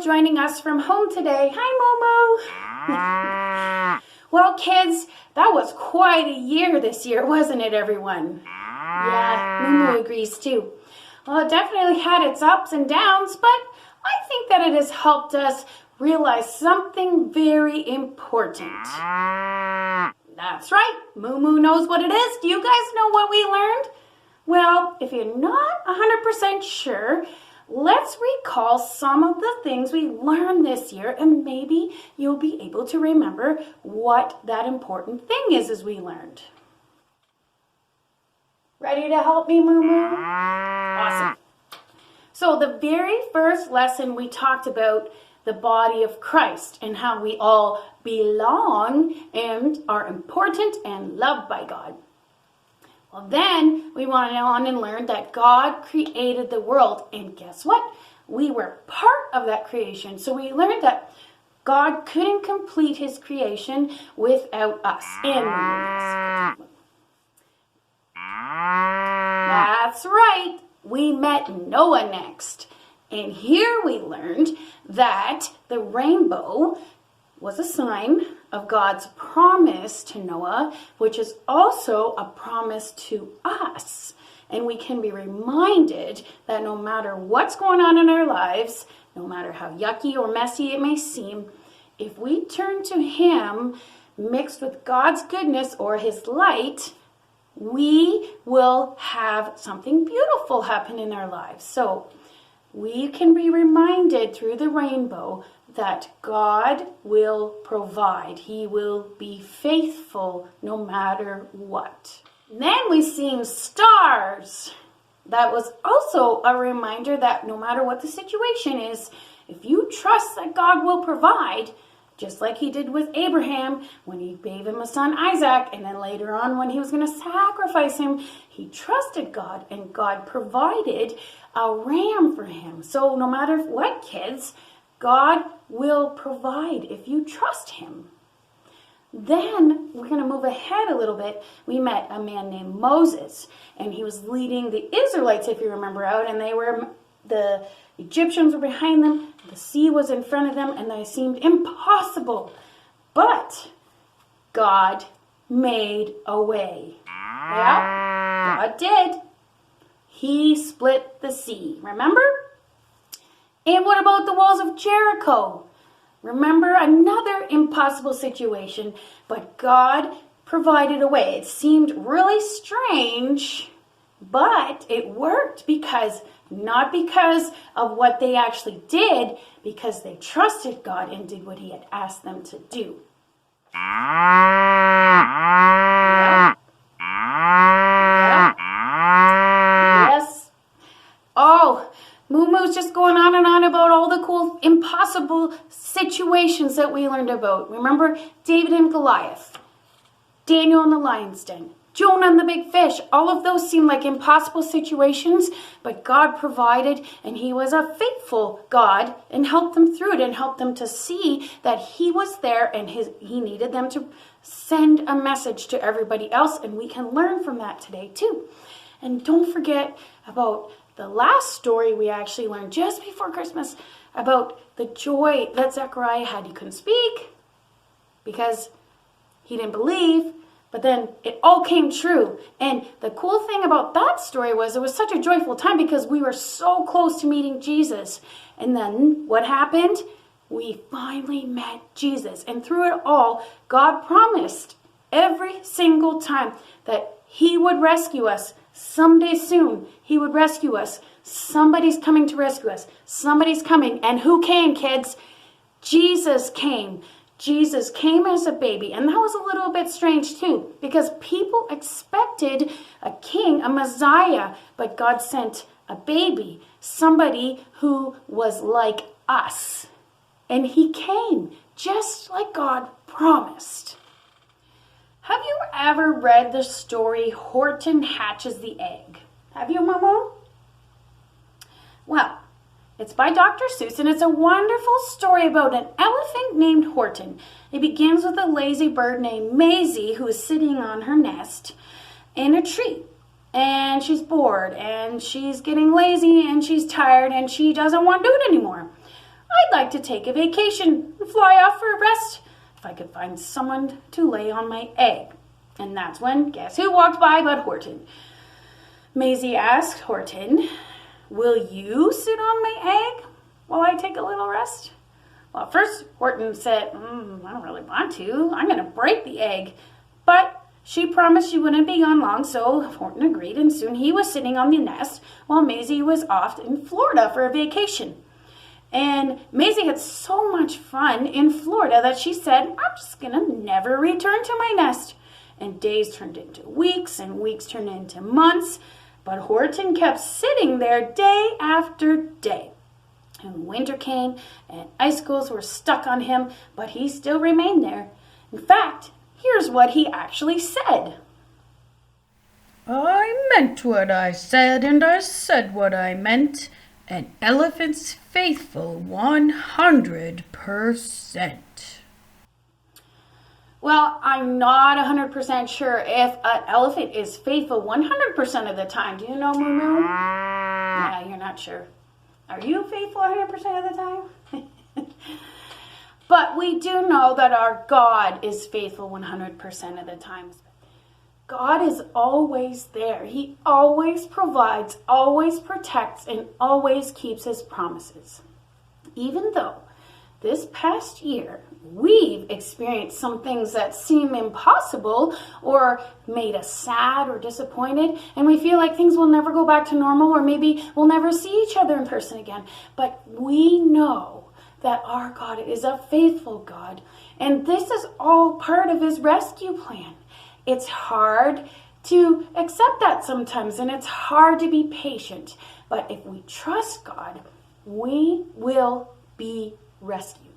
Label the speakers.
Speaker 1: joining us from home today. Hi, Momo. Well, kids, that was quite a year this year, wasn't it, everyone? Yeah, Momo agrees too. Well, it definitely had its ups and downs, but I think that it has helped us realize something very important. That's right, Momo knows what it is. Do you guys know what we learned? Well, if you're not 100% sure, let's recall some of the things we learned this year, and maybe you'll be able to remember what that important thing is as we learned. Ready to help me, Momo? Awesome. So the very first lesson we talked about the body of Christ and how we all belong and are important and loved by God. Well, then we went on and learned that God created the world, and guess what? We were part of that creation. So we learned that God couldn't complete his creation without us. That's right. We met Noah next. And here we learned that the rainbow was a sign of God's promise to Noah, which is also a promise to us. And we can be reminded that no matter what's going on in our lives, no matter how yucky or messy it may seem, if we turn to him mixed with God's goodness or his light, we will have something beautiful happen in our lives. So we can be reminded through the rainbow that God will provide. He will be faithful no matter what. Then we seen stars. That was also a reminder that no matter what the situation is, if you trust that God will provide, just like he did with Abraham when he gave him a son Isaac, and then later on when he was going to sacrifice him, he trusted God and God provided a ram for him. So no matter what, kids, God will provide if you trust him. Then we're going to move ahead a little bit. We met a man named Moses, and he was leading the Israelites, if you remember, out, and the Egyptians were behind them, the sea was in front of them, and they seemed impossible. But God made a way. Yeah, God did. He split the sea, remember? And what about the walls of Jericho? Remember, another impossible situation, but God provided a way. It seemed really strange, but it worked not because of what they actually did, because they trusted God and did what he had asked them to do. Yeah. Yes. Oh, Momo's just going on and on about all the cool, impossible situations that we learned about. Remember David and Goliath, Daniel in the lion's den, Jonah and the big fish. All of those seem like impossible situations, but God provided, and he was a faithful God and helped them through it and helped them to see that he was there and he needed them to send a message to everybody else, and we can learn from that today too. And don't forget about the last story we actually learned just before Christmas about the joy that Zechariah had. He couldn't speak because he didn't believe, but then it all came true. And the cool thing about that story was it was such a joyful time because we were so close to meeting Jesus. And then what happened? We finally met Jesus. And through it all, God promised every single time that he would rescue us. Someday soon, he would rescue us. Somebody's coming to rescue us. Somebody's coming. And who came, kids? Jesus came. Jesus came as a baby. And that was a little bit strange too, because people expected a king, a Messiah, but God sent a baby, somebody who was like us. And he came just like God promised. Have you ever read the story Horton Hatches the Egg? Have you, Momo? Well, it's by Dr. Seuss, and it's a wonderful story about an elephant named Horton. It begins with a lazy bird named Maisie who is sitting on her nest in a tree. And she's bored, and she's getting lazy, and she's tired, and she doesn't want to do it anymore. I'd like to take a vacation and fly off for a rest if I could find someone to lay on my egg. And that's when, guess who walked by but Horton? Maisie asked Horton, will you sit on my egg while I take a little rest? Well, at first Horton said, I don't really want to. I'm going to break the egg. But she promised she wouldn't be gone long, so Horton agreed, and soon he was sitting on the nest while Maisie was off in Florida for a vacation. And Maisie had so much fun in Florida that she said, I'm just going to never return to my nest. And days turned into weeks, and weeks turned into months. But Horton kept sitting there day after day. And winter came, and icicles were stuck on him, but he still remained there. In fact, here's what he actually said.
Speaker 2: I meant what I said, and I said what I meant. An elephant's faithful 100%.
Speaker 1: Well, I'm not 100% sure if an elephant is faithful 100% of the time. Do you know, Moo Moo? Yeah, you're not sure. Are you faithful 100% of the time? But we do know that our God is faithful 100% of the time. God is always there. He always provides, always protects, and always keeps his promises. Even though this past year, we've experienced some things that seem impossible or made us sad or disappointed, and we feel like things will never go back to normal, or maybe we'll never see each other in person again. But we know that our God is a faithful God, and this is all part of his rescue plan. It's hard to accept that sometimes, and it's hard to be patient. But if we trust God, we will be rescued.